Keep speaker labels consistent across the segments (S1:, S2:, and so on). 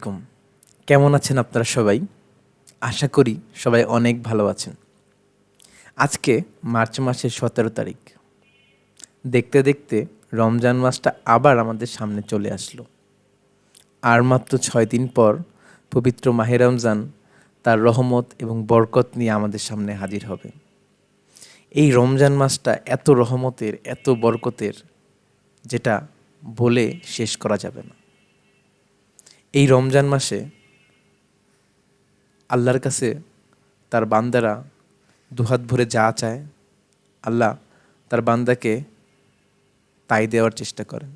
S1: আলাইকুম। কেমন আছেন আপনারা সবাই? আশা করি সবাই অনেক ভালো আছেন। আজকে মার্চ মাসের ১৭ তারিখ। দেখতে দেখতে রমজান মাসটা আবার আমাদের সামনে চলে আসলো। আর মাত্র ৬ দিন পর পবিত্র মাহে রমজান তার রহমত এবং বরকত নিয়ে আমাদের সামনে হাজির হবে। এই রমজান মাসটা এত রহমতের, এত বরকতের, যেটা বলে শেষ করা যাবে না। এই রমজান মাসে আল্লাহর কাছে তার বান্দারা দুহাত ভরে যা চায়, আল্লাহ তার বান্দাকে তাই দেওয়ার চেষ্টা করেন।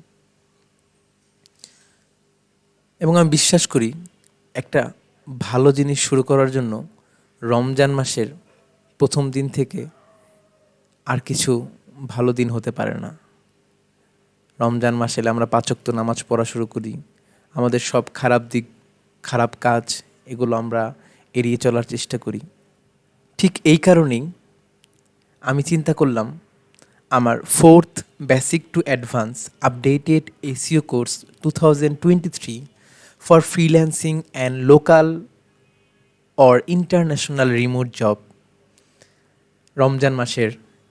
S1: এবং আমি বিশ্বাস করি একটা ভালো জিনিস শুরু করার জন্য রমজান মাসের প্রথম দিন থেকে আর কিছু ভালো দিন হতে পারে না। রমজান মাস এলে আমরা ৫ ওয়াক্ত নামাজ পড়া শুরু করি। আমাদের সব খারাপ দিক, খারাপ কাজ এগুলো আমরা এড়িয়ে চলার চেষ্টা করি। ঠিক এই কারণেই আমি চিন্তা করলাম আমার 4th basic to advance updated SEO course 2023 for freelancing and local or international remote job Ramzan মাসের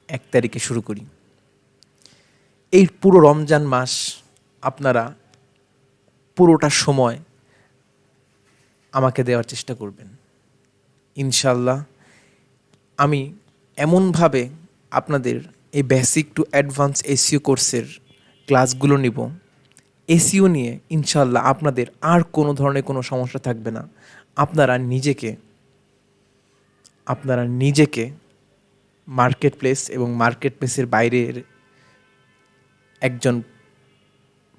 S1: ১ তারিখে শুরু করি। এই পুরো রমজান মাস আপনারা পুরোটা সময় আমাকে দেওয়ার চেষ্টা করবেন। ইনশাল্লাহ আমি এমনভাবে আপনাদের এই বেসিক টু অ্যাডভান্স এসইও কোর্সের ক্লাসগুলো নিব, এসইও নিয়ে ইনশাল্লাহ আপনাদের আর কোনো ধরনের কোনো সমস্যা থাকবে না। আপনারা নিজেকে মার্কেট প্লেস এবং মার্কেট প্লেসের বাইরের একজন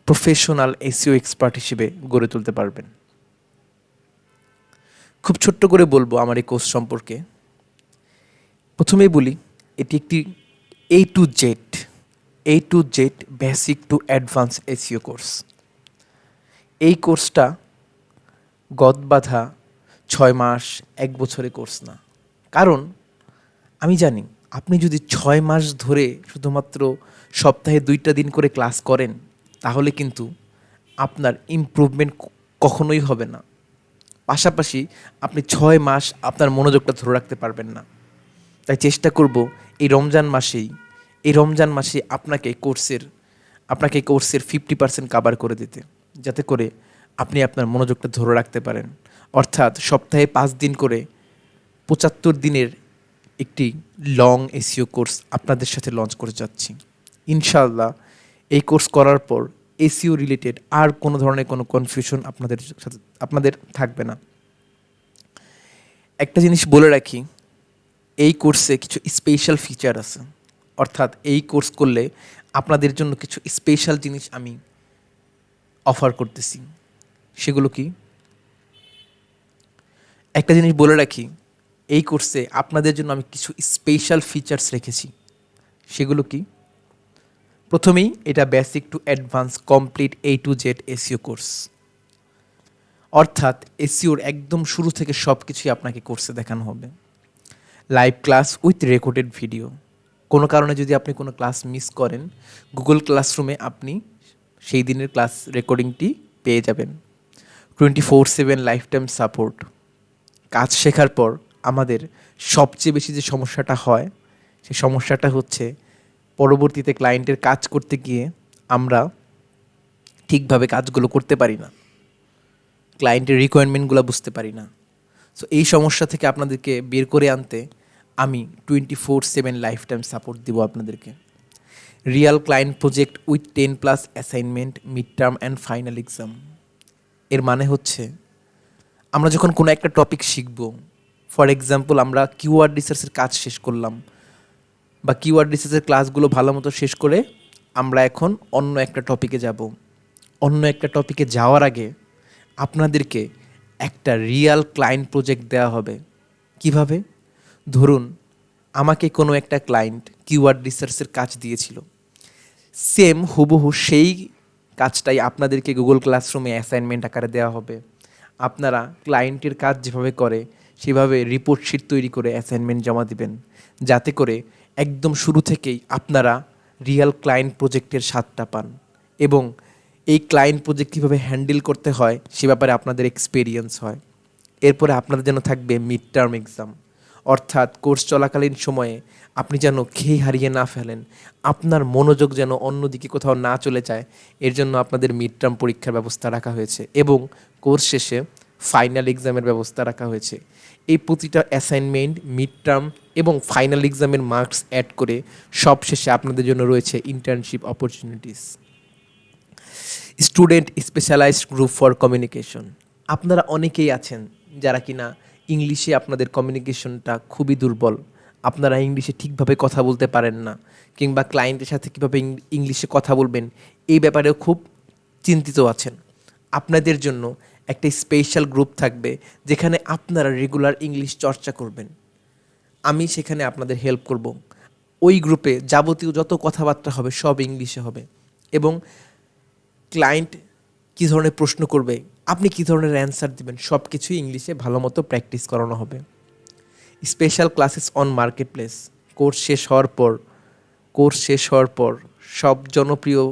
S1: প্রফেশনাল এসইও এক্সপার্ট হিসেবে গড়ে তুলতে পারবেন। খুব ছোট্ট করে বলবো আমার এই কোর্স সম্পর্কে। প্রথমেই বলি, এটি একটি A to Z basic to advance SEO course. এই কোর্সটা গদবাঁধা ৬ মাস ১ বছরের কোর্স না। কারণ আমি জানি আপনি যদি ৬ মাস ধরে শুধুমাত্র সপ্তাহে ২টা দিন করে ক্লাস করেন, তাহলে কিন্তু আপনার ইমপ্রুভমেন্ট কখনোই হবে না। পাশাপাশি আপনি ৬ মাস আপনার মনোযোগটা ধরে রাখতে পারবেন না। তাই চেষ্টা করব এই রমজান মাসে আপনাকে কোর্সের 50% কাভার করে দিতে, যাতে করে আপনি আপনার মনোযোগটা ধরে রাখতে পারেন। অর্থাৎ সপ্তাহে ৫ দিন করে ৭৫ দিনের একটি লং এসইও কোর্স আপনাদের সাথে লঞ্চ করে যাচ্ছি। ইনশাআল্লাহ এই কোর্স করার পর এসইও রিলেটেড আর কোনো ধরনের কোনো কনফিউশন আপনাদের থাকবে না। একটা জিনিস বলে রাখি, এই কোর্সে কিছু স্পেশাল ফিচার আছে। অর্থাৎ এই কোর্স করলে আপনাদের জন্য কিছু স্পেশাল জিনিস আমি অফার করতেছি। সেগুলো কি? একটা জিনিস বলে রাখি, এই কোর্সে আপনাদের জন্য আমি কিছু স্পেশাল ফিচার্স রেখেছি। সেগুলো কি? প্রথমেই এটা basic to advance complete A to Z SEO course. অর্থাৎ এসইওর একদম শুরু থেকে সব কিছুই আপনাকে কোর্সে দেখানো হবে। Live class with recorded video. কোনো কারণে যদি আপনি কোনো ক্লাস মিস করেন, গুগল ক্লাসরুমে আপনি সেই দিনের ক্লাস রেকর্ডিংটি পেয়ে যাবেন। 24/7 লাইফ টাইম সাপোর্ট। কাজ শেখার পর আমাদের সবচেয়ে বেশি যে সমস্যাটা হয়, সেই সমস্যাটা হচ্ছে পরবর্তীতে ক্লায়েন্টের কাজ করতে গিয়ে আমরা ঠিকভাবে কাজগুলো করতে পারি না, ক্লায়েন্টের রিকোয়ারমেন্টগুলো বুঝতে পারি না। সো এই সমস্যা থেকে আপনাদেরকে বের করে আনতে আমি 24/7 লাইফ টাইম সাপোর্ট দিব আপনাদেরকে। Real client project with 10+ assignment, mid term and final exam. এর মানে হচ্ছে আমরা যখন কোনো একটা টপিক শিখব, ফর এক্সাম্পল আমরা কিওয়ার্ড রিসার্চের কাজ শেষ করলাম, বা কিওয়ার্ড রিসার্চের ক্লাসগুলো ভালো মতো শেষ করে আমরা এখন অন্য একটা টপিকে যাব। অন্য একটা টপিকে যাওয়ার আগে আপনাদেরকে একটা রিয়াল ক্লায়েন্ট প্রজেক্ট দেওয়া হবে। কিভাবে? ধরুন আমাকে কোনো একটা ক্লায়েন্ট কিওয়ার্ড রিসার্চের কাজ দিয়েছিল, সেম হুবহু সেই কাজটাই আপনাদেরকে গুগল ক্লাসরুমে অ্যাসাইনমেন্ট আকারে দেওয়া হবে। আপনারা ক্লায়েন্টের কাজ যেভাবে করে সেভাবে রিপোর্ট শিট তৈরি করে অ্যাসাইনমেন্ট জমা দিবেন, যাতে করে একদম শুরু থেকেই আপনারা রিয়াল ক্লায়েন্ট প্রজেক্টের স্বাদটা পান এবং এই ক্লায়েন্ট প্রজেক্ট কীভাবে হ্যান্ডেল করতে হয় সে ব্যাপারে আপনাদের এক্সপিরিয়েন্স হয়। এরপরে আপনাদের যেন থাকবে মিড টার্ম এক্সাম, অর্থাৎ কোর্স চলাকালীন সময়ে আপনি যেন খেয়ে হারিয়ে না ফেলেন, আপনার মনোযোগ যেন অন্যদিকে কোথাও না চলে যায়, এর জন্য আপনাদের মিড টার্ম পরীক্ষার ব্যবস্থা রাখা হয়েছে এবং কোর্স শেষে ফাইনাল এক্সামের ব্যবস্থা রাখা হয়েছে। এই প্রতিটা অ্যাসাইনমেন্ট, মিড টার্ম এবং ফাইনাল এক্সামের মার্কস অ্যাড করে সব শেষে আপনাদের জন্য রয়েছে internship opportunities. Student specialised group for communication. আপনারা অনেকেই আছেন যারা কিনা ইংলিশে আপনাদের কমিউনিকেশনটা খুবই দুর্বল, আপনারা ইংলিশে ঠিকভাবে কথা বলতে পারেন না, কিংবা ক্লায়েন্টের সাথে কীভাবে ইংলিশে কথা বলবেন এই ব্যাপারেও খুব চিন্তিত আছেন। আপনাদের জন্য একটা স্পেশাল গ্রুপ থাকবে যেখানে আপনারা রেগুলার ইংলিশ চর্চা করবেন, আমি সেখানে আপনাদের হেল্প করব। ওই গ্রুপে যাবতীয় যত কথাবার্তা হবে সব ইংলিশে হবে এবং ক্লায়েন্ট কী ধরনের প্রশ্ন করবে, আপনি কী ধরনের অ্যান্সার দেবেন, সব কিছুই ইংলিশে ভালো মতো প্র্যাকটিস করানো হবে। Special classes on marketplace. Course শেষ হওয়ার পর সব জনপ্রিয়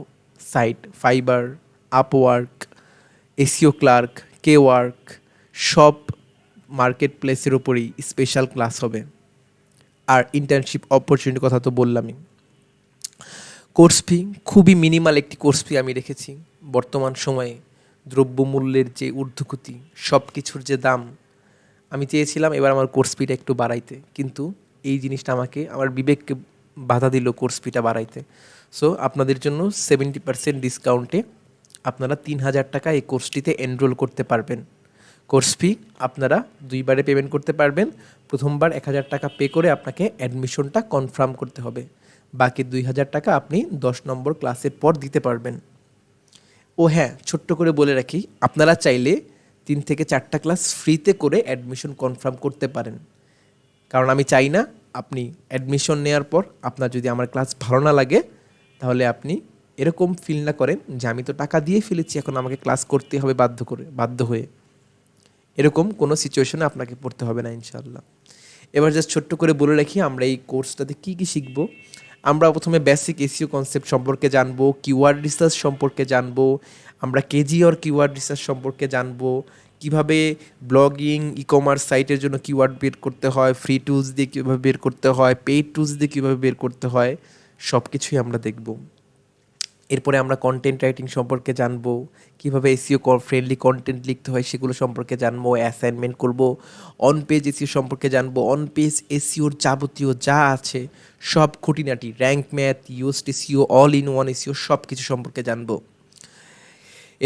S1: site Fiverr, Upwork, SEO clerk, work, সব মার্কেট প্লেসের উপরই স্পেশাল ক্লাস হবে। আর ইন্টার্নশিপ অপরচুনিটির কথা তো বললামই। কোর্স ফি খুবই মিনিমাল একটি কোর্স ফি আমি রেখেছি। বর্তমান সময়ে দ্রব্যমূল্যের যে ঊর্ধ্বগতি, সব কিছুর যে দাম, আমি চেয়েছিলাম এবার আমার কোর্স ফিটা একটু বাড়াইতে, কিন্তু এই জিনিসটা আমার বিবেককে বাধা দিল কোর্স ফিটা বাড়াইতে। সো আপনাদের জন্য 70% ডিসকাউন্টে আপনারা 3,000 টাকা এই কোর্সটিতে এনরোল করতে পারবেন। কোর্স ফি আপনারা 2বারে পেমেন্ট করতে পারবেন। প্রথমবার 1,000 টাকা পে করে আপনাকে অ্যাডমিশনটা কনফার্ম করতে হবে, বাকি 2,000 টাকা আপনি 10 নম্বর ক্লাসের পর দিতে পারবেন। ও হ্যাঁ, ছোট্ট করে বলে রাখি, আপনারা চাইলে 3 থেকে 4টা ক্লাস ফ্রিতে করে অ্যাডমিশন কনফার্ম করতে পারেন, কারণ আমি চাই না আপনি অ্যাডমিশন নেওয়ার পর আপনার যদি আমার ক্লাস ভালো না লাগে তাহলে আপনি এরকম ফিল না করেন যে আমি তো টাকা দিয়ে ফেলেছি, এখন আমাকে ক্লাস করতে হবে বাধ্য হয়ে। এরকম কোনো সিচুয়েশনে আপনাকে পড়তে হবে না ইনশাআল্লাহ। এবার জাস্ট ছোট্ট করে বলে রাখি আমরা এই কোর্সটাতে কী কী শিখব। আমরা প্রথমে বেসিক এসইও কনসেপ্ট সম্পর্কে জানবো, কিওয়ার্ড রিসার্চ সম্পর্কে জানবো, আমরা কেজি অর কিওয়ার্ড রিসার্চ সম্পর্কে জানবো, কিভাবে ব্লগিং, ই কমার্স সাইটের জন্য কিওয়ার্ড বের করতে হয়, ফ্রি টুলস দিয়ে কীভাবে বের করতে হয়, পেইড টুলস দিয়ে কীভাবে বের করতে হয়, সব কিছুই আমরা দেখব। এরপরে আমরা কন্টেন্ট রাইটিং সম্পর্কে জানবো, কীভাবে এসইও ফ্রেন্ডলি কন্টেন্ট লিখতে হয় সেগুলো সম্পর্কে জানবো, অ্যাসাইনমেন্ট করব, অন পেজ এসইও সম্পর্কে জানবো, অন পেজ এসইওর যাবতীয় যা আছে সব খুঁটিনাটি, rank math, UST SEO, all in one SEO সব কিছু সম্পর্কে জানবো।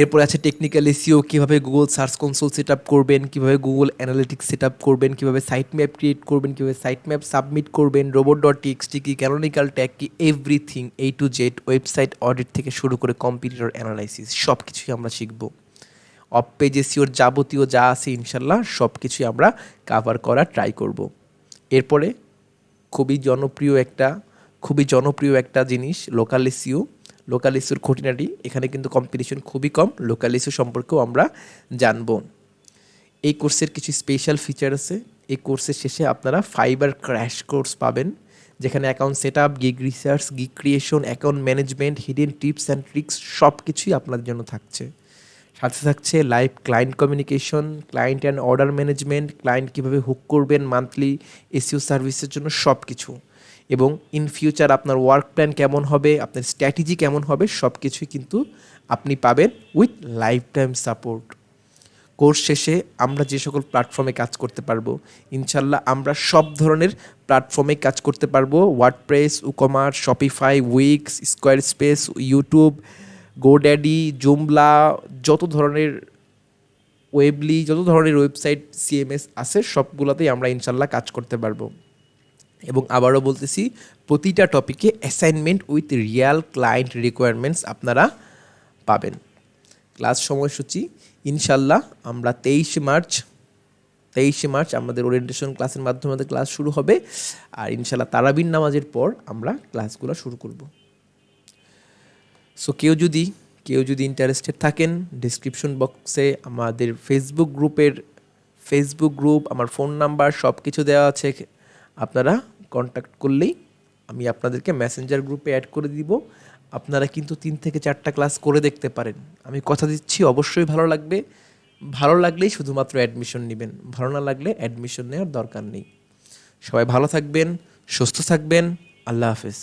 S1: এরপরে আছে টেকনিক্যাল এসইও, কীভাবে Google search console set up করবেন, কীভাবে গুগল অ্যানালিটিক্স সেট আপ করবেন, কীভাবে সাইট ম্যাপ ক্রিয়েট করবেন, কীভাবে সাইট ম্যাপ সাবমিট করবেন, robot.txt কি, ক্যানোনিক্যাল ট্যাগ কি, everything A to Z, website audit থেকে শুরু করে কম্পিটিটর অ্যানালাইসিস সব কিছুই আমরা শিখব। অফ পেজ এসইওর যাবতীয় যা আছে ইনশাল্লাহ সব কিছুই আমরা কাভার করার ট্রাই করব। এরপরে খুবই জনপ্রিয় একটা জিনিস লোকাল এসইওর খুঁটিনাটি। এখানে কিন্তু কম্পিটিশন খুবই কম, লোকাল এসইও সম্পর্কেও আমরা জানবো। এই কোর্সের কিছু স্পেশাল ফিচার আছে। এই কোর্সের শেষে আপনারা ফাইবার ক্র্যাশ কোর্স পাবেন, যেখানে account set up, gig research, gig creation, account management, hidden tips and tricks সব কিছুই আপনাদের জন্য থাকছে। সাথে থাকছে live client communication, client and order management, client কীভাবে হুক করবেন মান্থলি এসইও সার্ভিসের জন্য সব কিছু, এবং ইন ফিউচার আপনার ওয়ার্ক প্ল্যান কেমন হবে, আপনার স্ট্র্যাটেজি কেমন হবে, সব কিছুই কিন্তু আপনি পাবেন with life time support. Course শেষে আমরা যে সকল প্ল্যাটফর্মে কাজ করতে পারবো, ইনশাল্লাহ আমরা সব ধরনের প্ল্যাটফর্মে কাজ করতে পারবো। WordPress, ecommerce, Shopify, Wix, squarespace, YouTube, GoDaddy, Joomla, যত ধরনের ওয়েবসাইট সিএমএস আছে সবগুলোতেই আমরা ইনশাল্লাহ কাজ করতে পারবো। এবং আবারও বলতেছি, প্রতিটা টপিকে assignment with Real client requirements আপনারা পাবেন। ক্লাস সময়সূচি ইনশাল্লাহ আমরা 23 মার্চ আমাদের ওরিয়েন্টেশন ক্লাসের মাধ্যমে আমাদের ক্লাস শুরু হবে, আর ইনশাল্লাহ তারাবির নামাজের পর আমরা ক্লাসগুলো শুরু করব। সো কেউ যদি ইন্টারেস্টেড থাকেন, ডিসক্রিপশন বক্সে আমাদের ফেসবুক গ্রুপ, আমার ফোন নাম্বার সব কিছু দেওয়া আছে, আপনারা কন্ট্যাক্ট করলেই আমি আপনাদেরকে মেসেঞ্জার গ্রুপে অ্যাড করে দিব। আপনারা কিন্তু 3 থেকে 4টা ক্লাস করে দেখতে পারেন। আমি কথা দিচ্ছি অবশ্যই ভালো লাগবে। ভালো লাগলেই শুধুমাত্র অ্যাডমিশন নেবেন, ভালো না লাগলে অ্যাডমিশন নেওয়ার দরকার নেই। সবাই ভালো থাকবেন, সুস্থ থাকবেন। আল্লাহ হাফেজ।